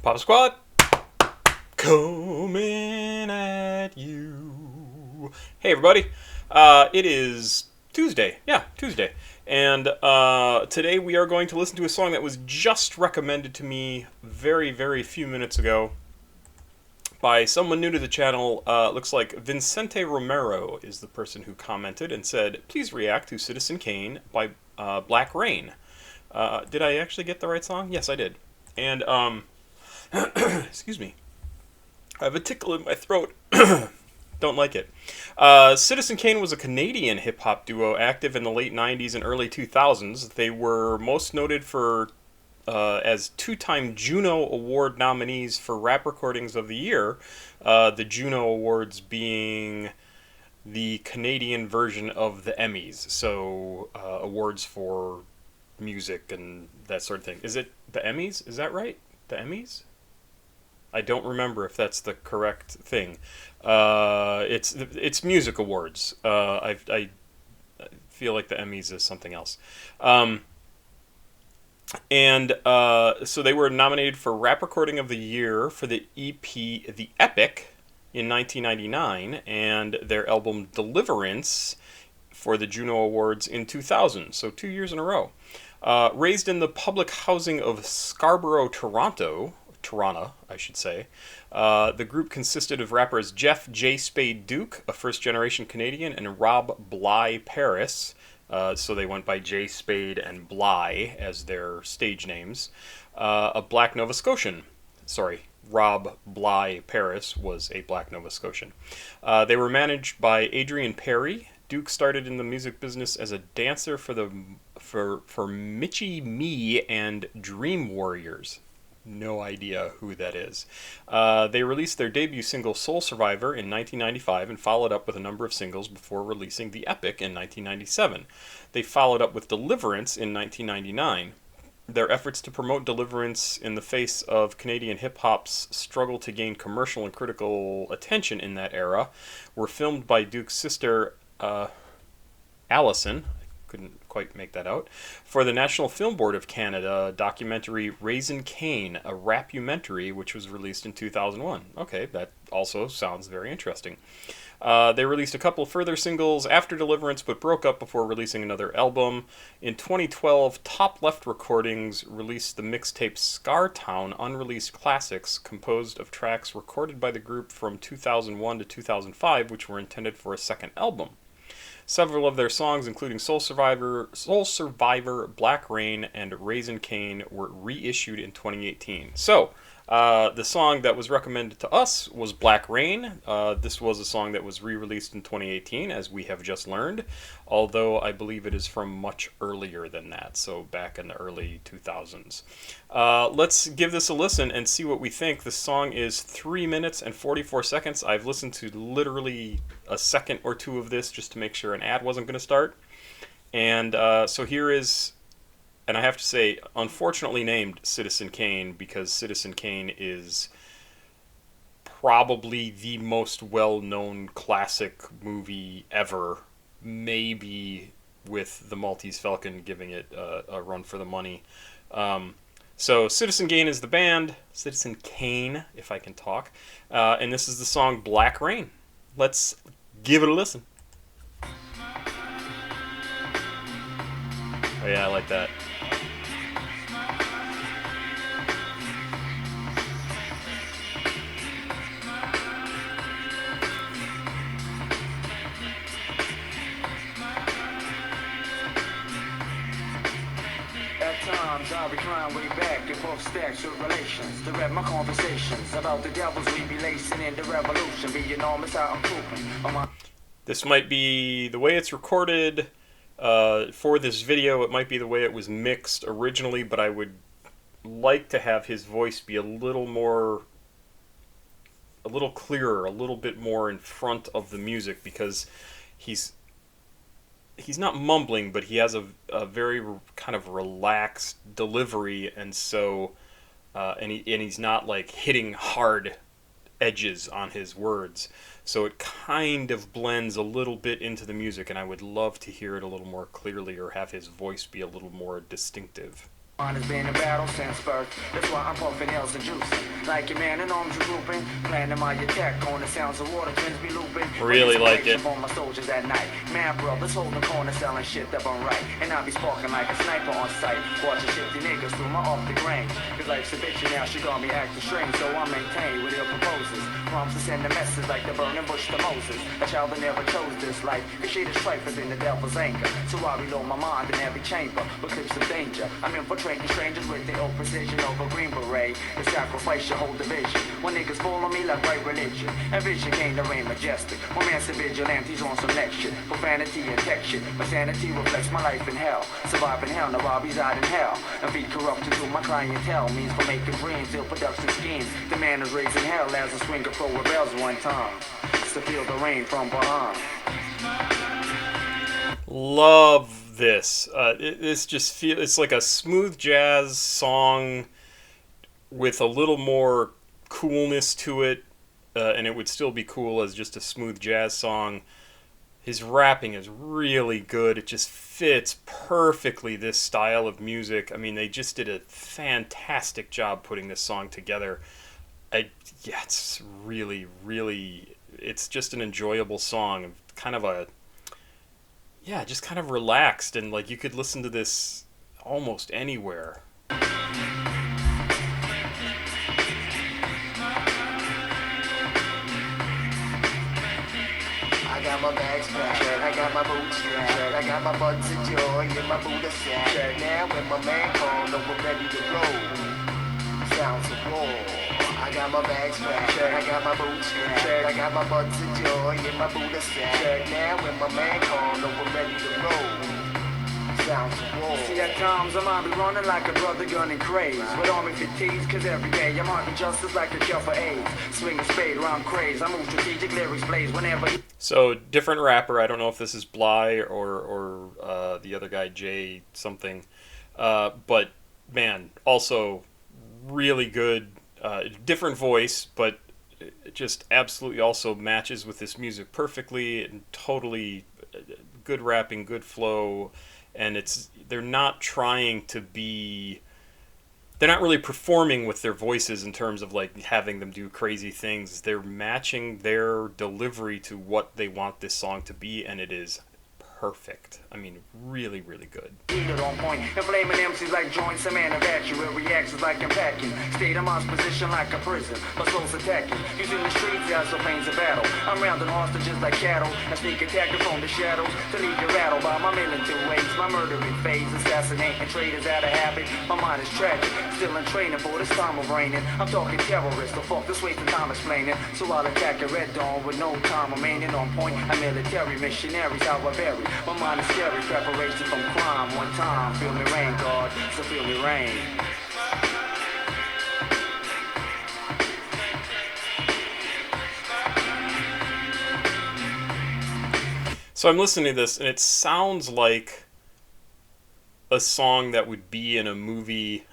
Pop Squad coming at you. Hey everybody, it is Tuesday. Yeah, Tuesday. And today we are going to listen to a song that was just recommended to me very few minutes ago by someone new to the channel. Looks like Vicente Romero is the person who commented and said, please react to Citizen Kane by Blackrain. Did I actually get the right song? Yes, I did. And, excuse me. I have a tickle in my throat. Don't like it. Citizen Kane was a Canadian hip-hop duo active in the late 90s and early 2000s. They were most noted for as two-time Juno Award nominees for Rap Recordings of the Year, the Juno Awards being the Canadian version of the Emmys, so awards for music and that sort of thing. Is it the Emmys? Is that right? The Emmys? I don't remember if that's the correct thing. It's music awards. I feel like the Emmys is something else. So they were nominated for Rap Recording of the Year for the EP The Epic in 1999 and their album Deliverance for the Juno Awards in 2000, so 2 years in a row. Raised in the public housing of Scarborough, Toronto, I should say. The group consisted of rappers Jeff J. Spade Duke, a first-generation Canadian, and Rob Bly Paris. So they went by J. Spade and Bly as their stage names. A black Nova Scotian. Sorry, Rob Bly Paris was a black Nova Scotian. They were managed by Adrian Perry. Duke started in the music business as a dancer for Mitchie Me and Dream Warriors. No idea who that is. They released their debut single Soul Survivor in 1995 and followed up with a number of singles before releasing The Epic in 1997. They followed up with Deliverance in 1999. Their efforts to promote Deliverance in the face of Canadian hip-hop's struggle to gain commercial and critical attention in that era were filmed by Duke's sister, Allison, couldn't quite make that out, for the National Film Board of Canada documentary Raising Kane, a rapumentary, which was released in 2001. Okay, that also sounds very interesting. They released a couple further singles after Deliverance, but broke up before releasing another album. In 2012, Top Left Recordings released the mixtape Scartown Unreleased Classics, composed of tracks recorded by the group from 2001 to 2005, which were intended for a second album. Several of their songs, including Soul Survivor, Blackrain, and Raisin Kane, were reissued in 2018. So, the song that was recommended to us was Blackrain. This was a song that was re-released in 2018, as we have just learned, although I believe it is from much earlier than that, so back in the early 2000s. Let's give this a listen and see what we think. The song is 3 minutes and 44 seconds. I've listened to literally a second or two of this just to make sure an ad wasn't going to start. And so here is, and I have to say, unfortunately named Citizen Kane, because Citizen Kane is probably the most well-known classic movie ever, maybe with the Maltese Falcon giving it a run for the money. So Citizen Kane is the band, Citizen Kane, if I can talk, and this is the song Blackrain. Let's give it a listen. Oh yeah, I like that. I recline way back in both stacks of relations. To read my conversations about the devils we be lacing in the revolution. Be enormous how I'm pooping. This might be the way it's recorded for this video. It might be the way it was mixed originally, but I would like to have his voice be a little clearer, a little bit more in front of the music, because he's not mumbling, but he has a very kind of relaxed delivery, and so and he's not like hitting hard edges on his words, so it kind of blends a little bit into the music, and I would love to hear it a little more clearly or have his voice be a little more distinctive. Mine has been in battle since birth. That's why I'm puffing L's and juicing. Like your man in arms regrouping. Planning my attack on the sounds of water twins be looping. Really like it. On my soldiers at night. Man brothers holding corners selling shit that I'm right. And I be sparking like a sniper on sight. Watching shifty niggas through my off the grain. Cause life's a bitch and now she got me acting strange. So I maintain with ill proposes. Promise to send a message like the burning bush to Moses. A child that never chose this life. Cause shit is strife within the devil's anger. So I reload my mind in every chamber. With clips of danger. I'm infiltrating strangers with the old precision over green beret. The sacrifice your whole division. When niggas follow me like right religion. And vision came to reign majestic. Romance and vigilantes on some next shit. Profanity and tech shit. My sanity reflects my life in hell. Surviving hell, now I'll reside in hell. And feed corruption to my clientele. Means for making dreams, ill production schemes. The man is raising hell as a swinger pro rebels one time. To feel the rain from behind. Love this. This just feels, it's like a smooth jazz song with a little more coolness to it, and it would still be cool as just a smooth jazz song. His rapping is really good. It just fits perfectly this style of music. I mean, they just did a fantastic job putting this song together. Yeah, it's really, really, it's just an enjoyable song. Kind of a, yeah, just kind of relaxed, and like you could listen to this almost anywhere. I got my bags packed, I got my boots strapped, I got my buds of joy in my Buddha sack. Now when my man called, we're ready to roll. Sounds of war. I got my bags packed, I got my boots strapped, I got my buds of joy in my Buddha sack. Now when my man called, we're ready to roll. Sounds of war. See at times I might be running like a brother gunning craze. With army fatigues, cause every day I'm hunting justice like a cure for AIDS. Swing a spade around craze, I move strategic lyrics blaze whenever he... So, different rapper. I don't know if this is Bly or the other guy, Jay something. But, man, also really good. Different voice, but it just absolutely also matches with this music perfectly and totally good rapping, good flow. And they're not trying to be... They're not really performing with their voices in terms of like having them do crazy things. They're matching their delivery to what they want this song to be, and it is perfect. I mean, really, really good. Heated on point, inflaming MCs like joints, a man evacuate reactions like impacting. State of mind's position like a prison, my soul's attacking. Using the streets as the planes of battle. I'm rounding hostages like cattle, and sneak attacking from the shadows to leave you rattled by my militant ways. My murdering phase, assassinating traitors out of habit. My mind is tragic, still in training for this time of reigning. I'm talking terrorists, the fuck this wasting time explaining. So I'll attack at red dawn with no time remaining on point. I'm military missionaries, how I vary. My mind is scary, preparation from crime. One time, feel me rain, God, so feel me rain. So I'm listening to this, and it sounds like a song that would be in a movie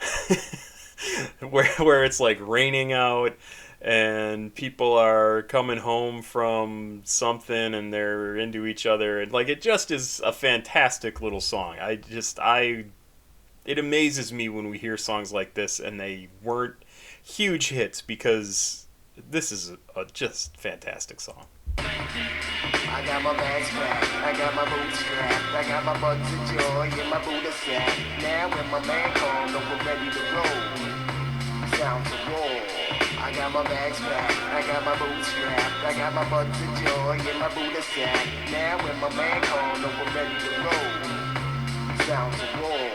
where it's like raining out and people are coming home from something and they're into each other, and like it just is a fantastic little song. It amazes me when we hear songs like this and they weren't huge hits, because this is a just fantastic song. I got my bags packed, I got my boots strapped, I got my buds of joy in my Buddha sack. Now when my man called, we're ready to roll. Sounds of war. I got my bags packed, I got my boots strapped, I got my buds of joy in my Buddha sack. Now when my man called, we're ready to roll. Sounds of war.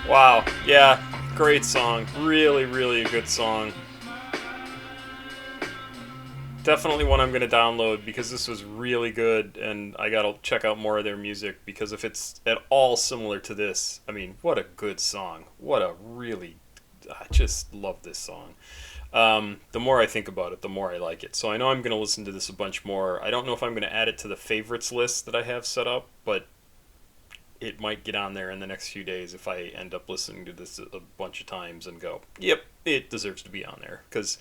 Wow, yeah, great song. Really, really a good song. Definitely one I'm going to download, because this was really good, and I got to check out more of their music, because if it's at all similar to this, I mean, what a good song. What a really I just love this song. The more I think about it, the more I like it. So I know I'm going to listen to this a bunch more. I don't know if I'm going to add it to the favorites list that I have set up, but it might get on there in the next few days if I end up listening to this a bunch of times and go, yep, it deserves to be on there, because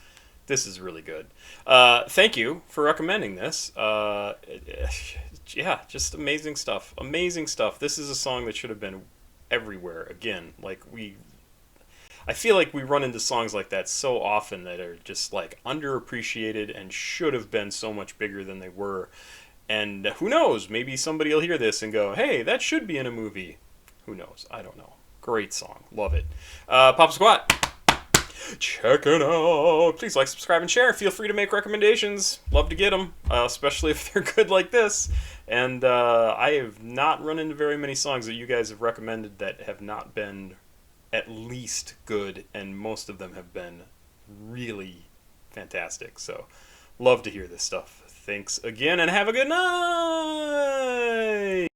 this is really good. Thank you for recommending this. Yeah, just amazing stuff. Amazing stuff. This is a song that should have been everywhere again. I feel like we run into songs like that so often that are just like underappreciated and should have been so much bigger than they were. And who knows? Maybe somebody will hear this and go, hey, that should be in a movie. Who knows? I don't know. Great song. Love it. Pop Squat. Check it out. Please like, subscribe, and share. Feel free to make recommendations. Love to get them, especially if they're good like this. And I have not run into very many songs that you guys have recommended that have not been at least good, and most of them have been really fantastic. So, love to hear this stuff. Thanks again, and have a good night!